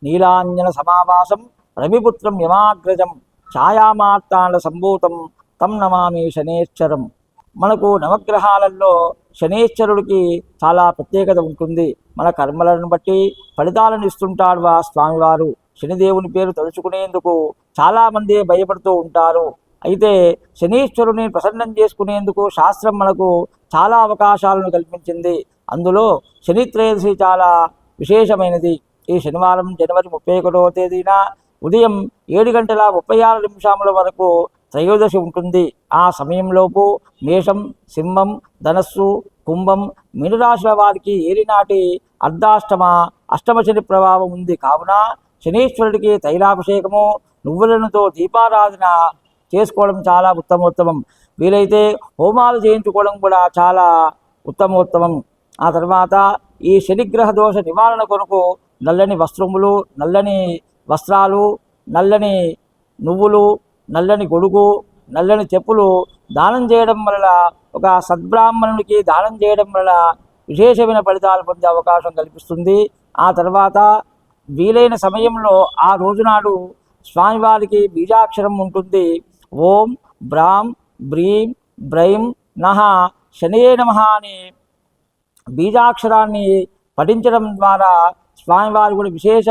నీలాంజన సమావాసం రవిపుత్రం యమాగ్రజం ఛాయామార్తాండ సంభూతం తం నమామి శనేశ్వరం. మనకు నవగ్రహాలలో శనేశ్వరుడికి చాలా ప్రత్యేకత ఉంటుంది. మన కర్మలను బట్టి ఫలితాలను ఇస్తుంటాడు ఆ స్వామివారు. శనిదేవుని పేరు తలుచుకునేందుకు చాలామంది భయపడుతూ ఉంటారు. అయితే శనీశ్వరుని ప్రసన్నం చేసుకునేందుకు శాస్త్రం మనకు చాలా అవకాశాలను కల్పించింది. అందులో శని త్రయోదశి చాలా విశేషమైనది. ఈ శనివారం జనవరి 31వ తేదీన ఉదయం 7:36 వరకు త్రయోదశి ఉంటుంది. ఆ సమయంలోపు మేషం, సింహం, ధనస్సు, కుంభం, మీనరాశుల వారికి ఏలినాటి అష్టమ శని ప్రభావం ఉంది. కావున శనీశ్వరుడికి తైలాభిషేకము, నువ్వులతో దీపారాధన చేసుకోవడం చాలా ఉత్తమోత్తమం. వీలైతే హోమాలు చేయించుకోవడం కూడా చాలా ఉత్తమోత్తమం. ఆ తర్వాత ఈ శనిగ్రహ దోష నివారణ కొరకు నల్లని వస్త్రములు, నల్లని వస్త్రాలు, నల్లని నువ్వులు, నల్లని గొడుగు, నల్లని చెప్పులు దానం చేయడం వల్ల, ఒక సద్బ్రాహ్మణునికి దానం చేయడం వల్ల విశేషమైన ఫలితాలు పొందే అవకాశం కల్పిస్తుంది. ఆ తర్వాత వీలైన సమయంలో ఆ రోజునాడు స్వామివారికి బీజాక్షరం ఉంటుంది. ఓం బ్రాం బ్రీం బ్రైం నః శనయే నమః అని బీజాక్షరాన్ని పఠించడం ద్వారా స్వామివారి కూడా విశేష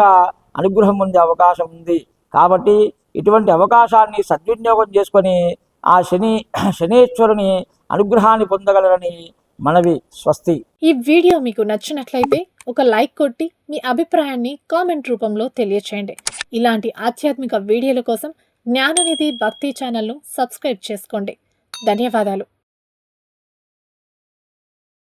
అనుగ్రహం పొందే అవకాశం ఉంది. కాబట్టి ఇటువంటి అవకాశాన్ని సద్వినియోగం చేసుకొని ఆ శనీశ్వరుని అనుగ్రహాన్ని పొందగలరని మనవి. స్వస్తి. ఈ వీడియో మీకు నచ్చినట్లయితే ఒక లైక్ కొట్టి మీ అభిప్రాయాన్ని కామెంట్ రూపంలో తెలియచేయండి. ఇలాంటి ఆధ్యాత్మిక వీడియోల కోసం జ్ఞాననిధి భక్తి ఛానల్ను సబ్స్క్రైబ్ చేసుకోండి. ధన్యవాదాలు.